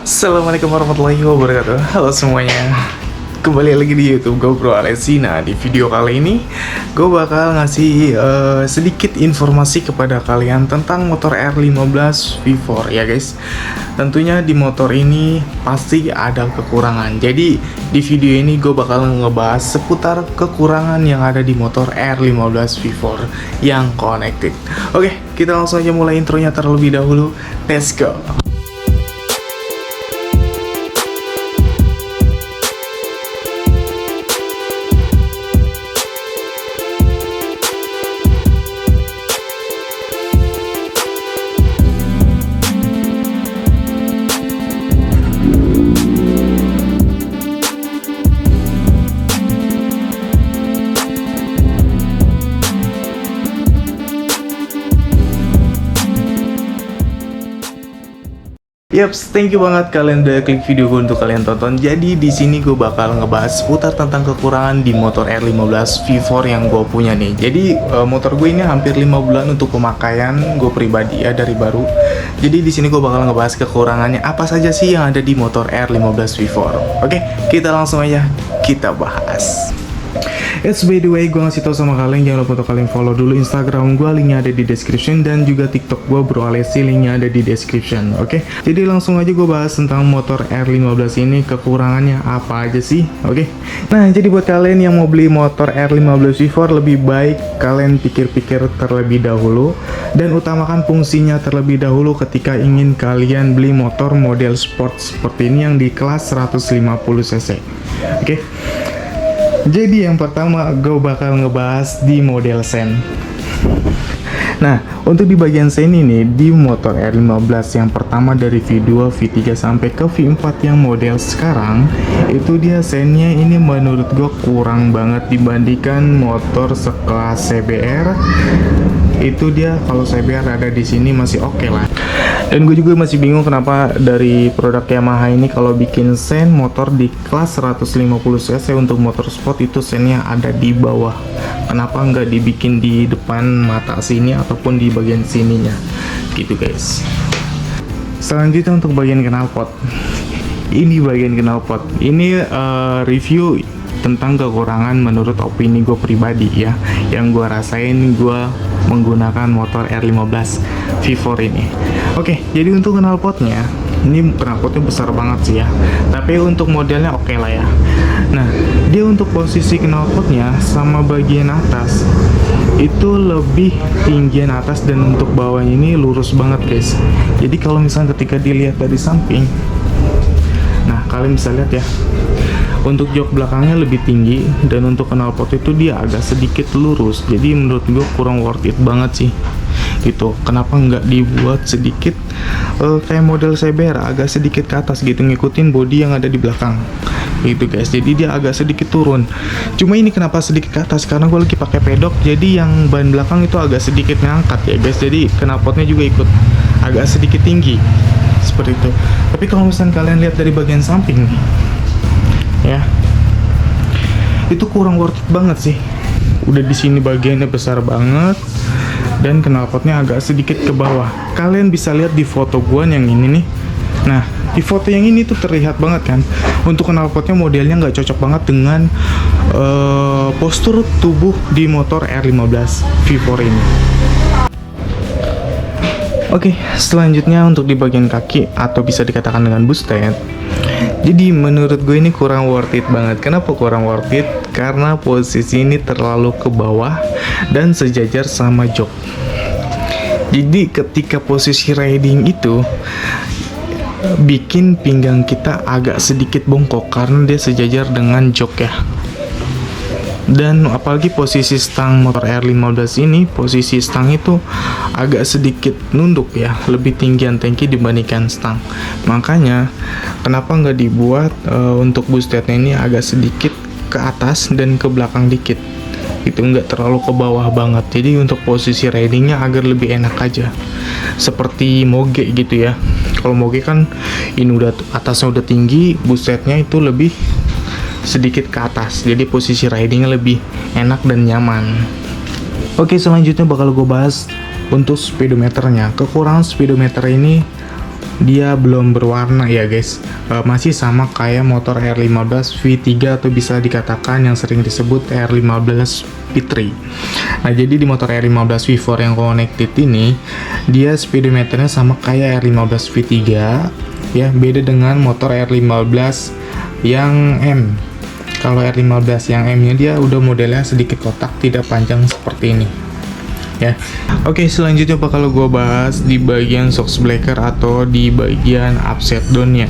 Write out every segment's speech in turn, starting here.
Assalamualaikum warahmatullahi wabarakatuh. Halo semuanya, kembali lagi di YouTube gue Bro Alesi. Nah, di video kali ini gue bakal ngasih sedikit informasi kepada kalian tentang motor R15 V4 ya guys. Tentunya di motor ini pasti ada kekurangan. Jadi di video ini gue bakal ngebahas seputar kekurangan yang ada di motor R15 V4 yang connected. Oke, kita langsung aja mulai intronya terlebih dahulu. Let's go. Yaps, thank you banget kalian udah klik video gue untuk kalian tonton. Jadi di sini gue bakal ngebahas seputar tentang kekurangan di motor R15 V4 yang gue punya nih. Jadi motor gue ini hampir 5 bulan untuk pemakaian gue pribadi ya, dari baru. Jadi di sini gue bakal ngebahas kekurangannya apa saja sih yang ada di motor R15 V4. Oke, kita langsung aja kita bahas. It's by the way, gue ngasih tau sama kalian, jangan lupa untuk kalian follow dulu Instagram gue, linknya ada di description, dan juga TikTok gue Bro Alesi, linknya ada di description. Oke, jadi langsung aja gue bahas tentang motor R15 ini, kekurangannya apa aja sih. Oke, nah jadi buat kalian yang mau beli motor R15 V4, lebih baik kalian pikir-pikir terlebih dahulu dan utamakan fungsinya terlebih dahulu ketika ingin kalian beli motor model sport seperti ini yang di kelas 150 cc. Oke, jadi yang pertama gue bakal ngebahas di model sen. Nah, untuk di bagian sen ini di motor R15 yang pertama dari V2, V3 sampai ke V4 yang model sekarang, itu dia sennya ini menurut gue kurang banget dibandingkan motor sekelas CBR. Itu dia kalau CBR ada di sini masih oke lah. Dan gue juga masih bingung kenapa dari produk Yamaha ini kalau bikin sen motor di kelas 150 cc untuk motor sport itu sennya ada di bawah. Kenapa nggak dibikin di depan mata sini ataupun di bagian sininya gitu guys. Selanjutnya untuk bagian knalpot. Ini bagian knalpot. Ini review tentang kekurangan menurut opini gue pribadi ya, yang gue rasain gue menggunakan motor R15 V4 ini. Oke, jadi untuk knalpotnya, ini knalpotnya besar banget sih ya, tapi untuk modelnya oke lah ya. Nah, dia untuk posisi knalpotnya sama bagian atas itu lebih tinggian atas, dan untuk bawahnya ini lurus banget guys. Jadi kalau misalnya ketika dilihat dari samping, nah kalian bisa lihat ya, untuk jok belakangnya lebih tinggi, dan untuk knalpot itu dia agak sedikit lurus. Jadi menurut gue kurang worth it banget sih gitu. Kenapa nggak dibuat sedikit kayak model CBR, agak sedikit ke atas gitu, ngikutin body yang ada di belakang gitu guys. Jadi dia agak sedikit turun. Cuma ini kenapa sedikit ke atas, karena gue lagi pakai pedok, jadi yang ban belakang itu agak sedikit ngangkat ya guys. Jadi knalpotnya juga ikut agak sedikit tinggi seperti itu. Tapi kalau misalnya kalian lihat dari bagian samping nih ya, itu kurang worth it banget sih. Udah di sini bagiannya besar banget dan knalpotnya agak sedikit ke bawah. Kalian bisa lihat di foto gua yang ini nih. Nah, di foto yang ini tuh terlihat banget kan, untuk knalpotnya modelnya nggak cocok banget dengan postur tubuh di motor R15 V4 ini. Oke, selanjutnya untuk di bagian kaki atau bisa dikatakan dengan boosted. Jadi menurut gue ini kurang worth it banget. Kenapa kurang worth it? Karena posisi ini terlalu ke bawah dan sejajar sama jok. Jadi ketika posisi riding itu bikin pinggang kita agak sedikit bongkok karena dia sejajar dengan jok ya. Dan apalagi posisi stang motor R15 ini, posisi stang itu agak sedikit nunduk ya, lebih tinggian tanki dibandingkan stang. Makanya kenapa nggak dibuat untuk boostednya ini agak sedikit ke atas dan ke belakang dikit, itu nggak terlalu ke bawah banget. Jadi untuk posisi ridingnya agar lebih enak aja, seperti Moge gitu ya. Kalau Moge kan ini udah atasnya udah tinggi, boostednya itu lebih sedikit ke atas, jadi posisi ridingnya lebih enak dan nyaman. Oke, selanjutnya bakal gue bahas untuk speedometernya. Kekurangan speedometer ini dia belum berwarna ya guys. Masih sama kayak motor R15 V3 atau bisa dikatakan yang sering disebut R15 V3. Nah, jadi di motor R15 V4 yang connected ini, dia speedometernya sama kayak R15 V3 ya, beda dengan motor R15 yang M. Kalau R15 yang M nya dia udah modelnya sedikit kotak, tidak panjang seperti ini ya. Oke, selanjutnya bakal gue bahas di bagian shock breaker atau di bagian upside down ya.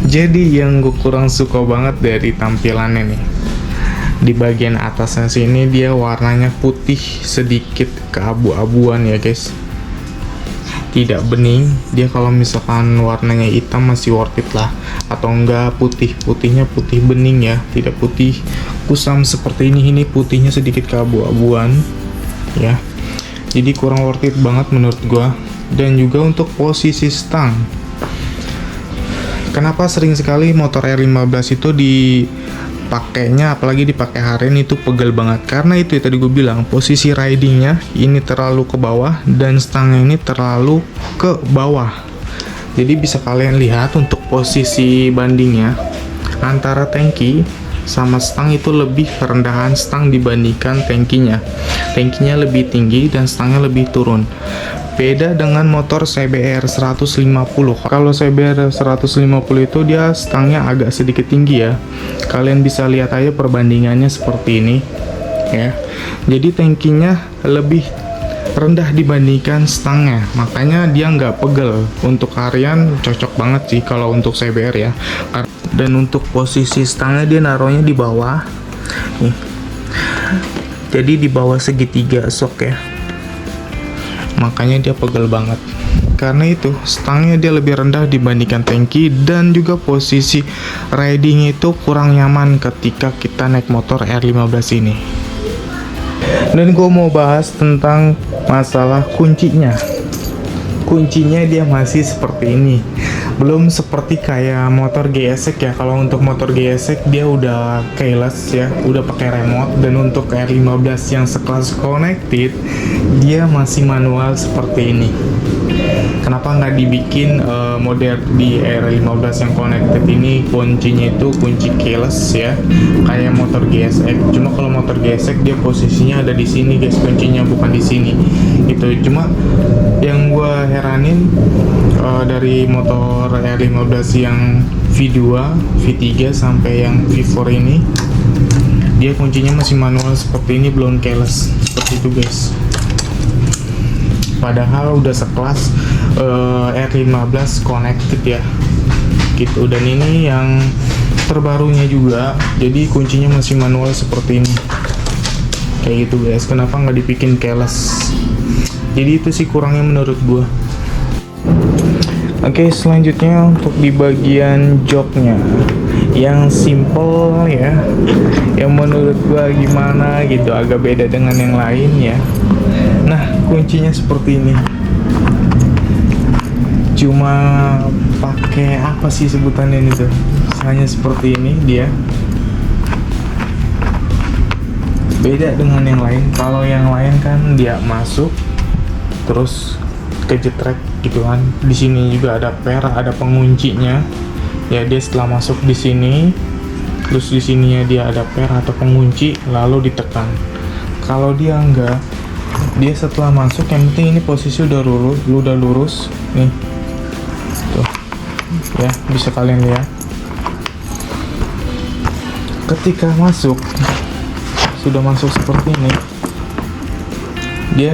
Jadi yang gue kurang suka banget dari tampilannya nih, di bagian atasnya sini dia warnanya putih sedikit keabu-abuan ya guys, tidak bening. Dia kalau misalkan warnanya hitam masih worth it lah, atau enggak putihnya putih bening ya, tidak putih kusam seperti ini putihnya sedikit keabu-abuan ya. Jadi kurang worth it banget menurut gua. Dan juga untuk posisi stang, kenapa sering sekali motor R15 itu dipakainya, apalagi dipakai harian itu pegel banget, karena itu ya, tadi gue bilang posisi ridingnya ini terlalu ke bawah dan stangnya ini terlalu ke bawah. Jadi bisa kalian lihat untuk posisi bandingnya antara tangki sama stang itu lebih rendahan stang dibandingkan tangkinya. Tangkinya lebih tinggi dan stangnya lebih turun. Beda dengan motor CBR 150. Kalau CBR 150 itu dia stangnya agak sedikit tinggi ya. Kalian bisa lihat aja perbandingannya seperti ini ya. Jadi tangkinya lebih rendah dibandingkan stangnya, makanya dia nggak pegel. Untuk harian cocok banget sih kalau untuk CBR ya. Dan untuk posisi stangnya dia naruhnya di bawah nih, jadi di bawah segitiga shock ya, makanya dia pegel banget. Karena itu stangnya dia lebih rendah dibandingkan tangki, dan juga posisi riding itu kurang nyaman ketika kita naik motor R15 ini. Dan gue mau bahas tentang masalah kuncinya. Kuncinya dia masih seperti ini, belum seperti kayak motor GSX ya. Kalau untuk motor GSX dia udah keyless ya, udah pakai remote. Dan untuk R15 yang sekelas connected, dia masih manual seperti ini. Kenapa nggak dibikin model di R15 yang connected ini kuncinya itu kunci keyless ya, kayak motor GSX? Cuma kalau motor GSX dia posisinya ada di sini guys, kuncinya bukan di sini. Itu cuma yang gue heranin dari motor R15 yang V2, V3 sampai yang V4 ini, dia kuncinya masih manual seperti ini, belum keyless seperti itu guys. Padahal udah sekelas R15 connected ya gitu. Dan ini yang terbarunya juga, jadi kuncinya masih manual seperti ini kayak gitu guys. Kenapa nggak dibikin keyless? Jadi itu sih kurangnya menurut gua. Oke, selanjutnya untuk di bagian joknya yang simple ya, yang menurut gua gimana gitu, agak beda dengan yang lain ya. Nah, kuncinya seperti ini, cuma pakai apa sih sebutannya itu, hanya seperti ini dia. Beda dengan yang lain. Kalau yang lain kan dia masuk terus kejetrek gitu kan. Di sini juga ada ada penguncinya ya. Dia setelah masuk di sini, terus di sininya dia ada atau pengunci, lalu ditekan. Kalau dia enggak, dia setelah masuk yang penting ini posisi udah lurus nih tuh ya, bisa kalian lihat. Ketika masuk, sudah masuk seperti ini, dia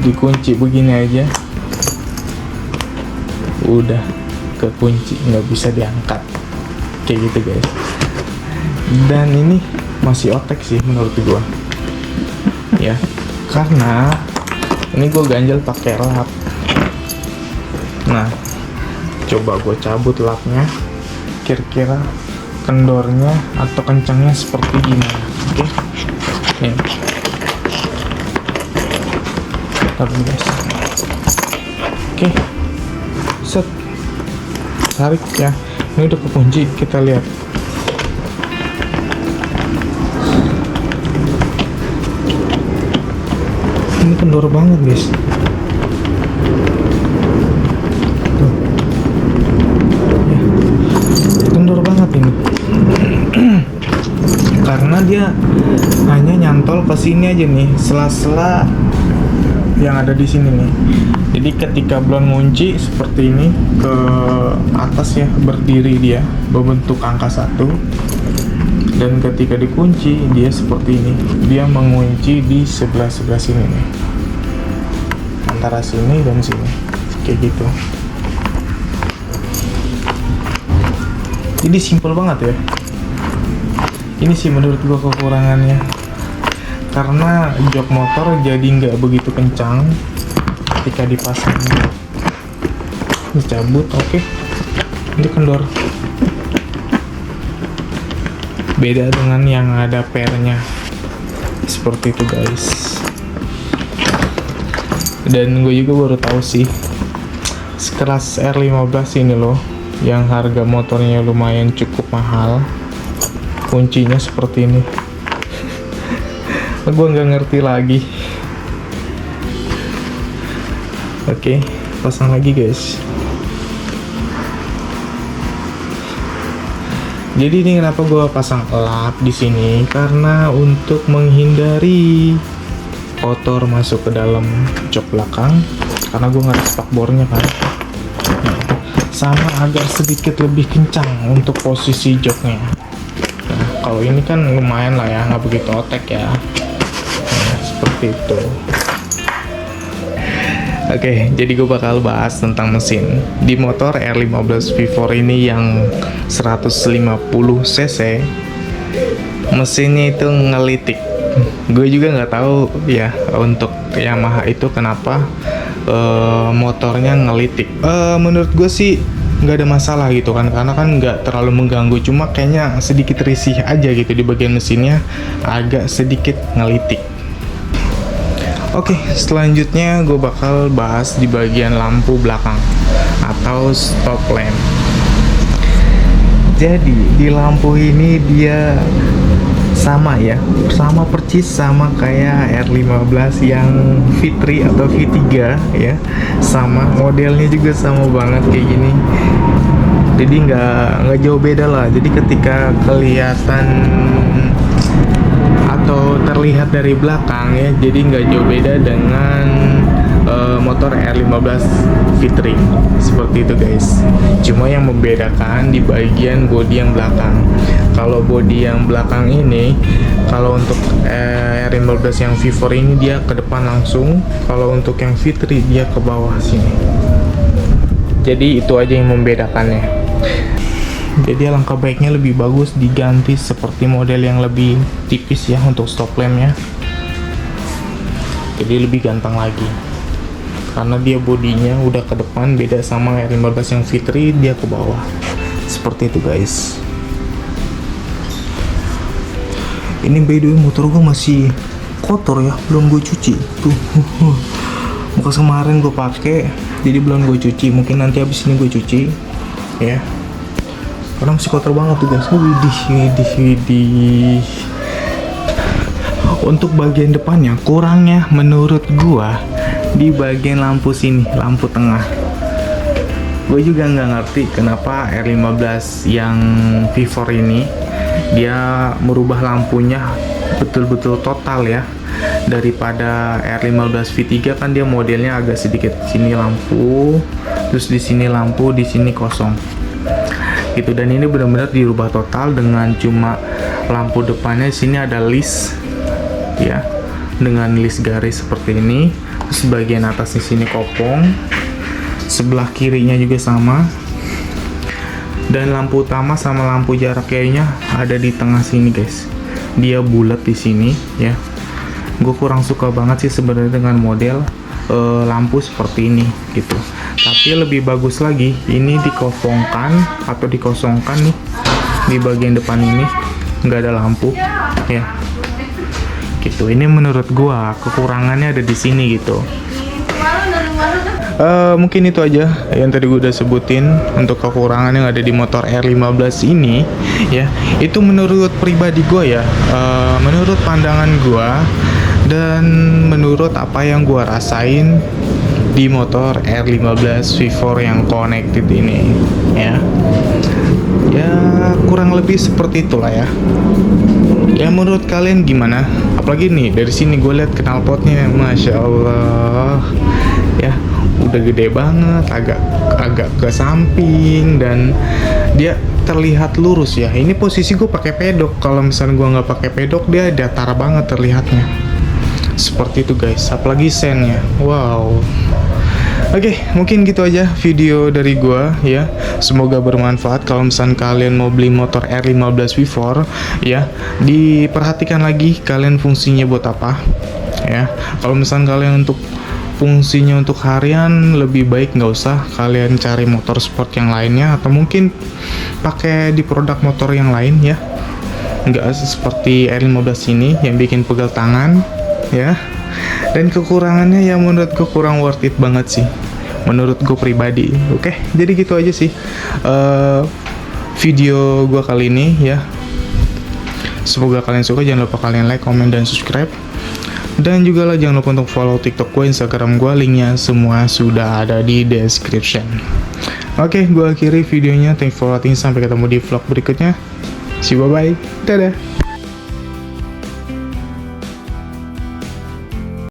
dikunci begini aja, udah kekunci, nggak bisa diangkat kayak gitu guys. Dan ini masih otek sih menurut gua ya, karena ini gue ganjel pakai lap. Nah, coba gue cabut lapnya, kira-kira kendornya atau kencangnya seperti gimana. Oke, nih, taruh guys. Oke, set, tarik ya. Ini udah kekunci, kita lihat. Ini kendor banget guys. Tuh. ke sini aja nih, sela-sela yang ada di sini nih. Jadi ketika blon ngunci seperti ini ke atas ya, berdiri dia berbentuk angka 1. Dan ketika dikunci dia seperti ini, dia mengunci di sebelah sini nih, antara sini dan sini, kayak gitu. Jadi simple banget ya. Ini sih menurut gua kekurangannya, karena jok motor jadi nggak begitu kencang ketika dipasang. Dicabut, oke. Ini kendor. Beda dengan yang ada pernya, seperti itu guys. Dan gue juga baru tahu sih, sekelas R15 ini loh, yang harga motornya lumayan cukup mahal, kuncinya seperti ini. Gue nggak ngerti lagi. Oke, pasang lagi guys. Jadi ini kenapa gue pasang lap di sini, karena untuk menghindari kotor masuk ke dalam jok belakang, karena gue nggak ada spakbornya kan. Sama agar sedikit lebih kencang untuk posisi joknya. Nah, kalau ini kan lumayan lah ya, nggak begitu otek ya. Nah, seperti itu. Oke, jadi gue bakal bahas tentang mesin di motor R15 V4 ini yang 150 cc. Mesinnya itu ngelitik. Gue juga nggak tahu ya untuk Yamaha itu kenapa motornya ngelitik. Menurut gue sih nggak ada masalah gitu kan, karena kan nggak terlalu mengganggu. Cuma kayaknya sedikit risih aja gitu di bagian mesinnya, agak sedikit ngelitik. Oke, selanjutnya gue bakal bahas di bagian lampu belakang atau stop lamp. Jadi di lampu ini dia sama ya, sama persis sama kayak R15 yang V3 atau V3 ya, sama modelnya juga sama banget kayak gini. Jadi nggak jauh beda lah. Jadi ketika kelihatan atau terlihat dari belakang ya, jadi nggak jauh beda dengan motor R15 V3 seperti itu guys. Cuma yang membedakan di bagian bodi yang belakang. Kalau bodi yang belakang ini, kalau untuk R15 yang V4 ini dia ke depan langsung, kalau untuk yang V3 dia ke bawah sini. Jadi itu aja yang membedakannya. Jadi alangkah baiknya lebih bagus diganti seperti model yang lebih tipis ya untuk stop lampnya. Jadi lebih ganteng lagi, karena dia bodinya udah ke depan, beda sama R15 yang V3 dia ke bawah. Seperti itu guys. Ini by the way motor gue masih kotor ya, belum gue cuci tuh. Bekas kemarin gue pakai, jadi belum gue cuci. Mungkin nanti habis ini gue cuci ya, karena masih kotor banget tuh guys. Widih. Untuk bagian depannya kurangnya menurut gua di bagian lampu sini, lampu tengah. Gue juga nggak ngerti kenapa R15 yang V4 ini dia merubah lampunya betul-betul total ya. Daripada R15 V3 kan dia modelnya agak sedikit sini lampu, terus di sini lampu, di sini kosong gitu. Dan ini benar-benar dirubah total dengan cuma lampu depannya sini ada list ya, dengan list garis seperti ini. Terus bagian atas di sini kopong, sebelah kirinya juga sama, dan lampu utama sama lampu jarak kayaknya ada di tengah sini guys. Dia bulat di sini ya. Gue kurang suka banget sih sebenarnya dengan model lampu seperti ini gitu. Tapi lebih bagus lagi ini dikosongkan atau dikosongkan nih di bagian depan ini nggak ada lampu ya gitu. Ini menurut gua kekurangannya ada di sini gitu. Mungkin itu aja yang tadi gue udah sebutin untuk kekurangan yang ada di motor R15 ini ya. Itu menurut pribadi gue ya, menurut pandangan gue dan menurut apa yang gue rasain di motor R15 V4 yang connected ini ya. Ya kurang lebih seperti itulah ya. Ya menurut kalian gimana? Apalagi nih dari sini gue lihat knalpotnya, masya Allah ya, udah gede banget, agak ke samping, dan dia terlihat lurus ya. Ini posisi gue pakai pedok, kalau misalnya gue nggak pakai pedok dia datar banget terlihatnya. Seperti itu guys, apalagi sennya, wow. Oke, mungkin gitu aja video dari gua ya. Semoga bermanfaat. Kalau misalnya kalian mau beli motor R15 V4 ya, diperhatikan lagi kalian fungsinya buat apa ya. Kalau misalnya kalian untuk fungsinya untuk harian, lebih baik nggak usah, kalian cari motor sport yang lainnya, atau mungkin pakai di produk motor yang lain ya. Nggak seperti R15 ini yang bikin pegel tangan ya. Dan kekurangannya ya menurut gue kurang worth it banget sih, menurut gue pribadi. Oke, jadi gitu aja sih video gue kali ini ya. Semoga kalian suka. Jangan lupa kalian like, comment, dan subscribe. Dan juga lah jangan lupa untuk follow TikTok gue, Instagram gue, linknya semua sudah ada di description. Oke, gue akhiri videonya. Thanks for watching, sampai ketemu di vlog berikutnya. See you, bye bye, dadah.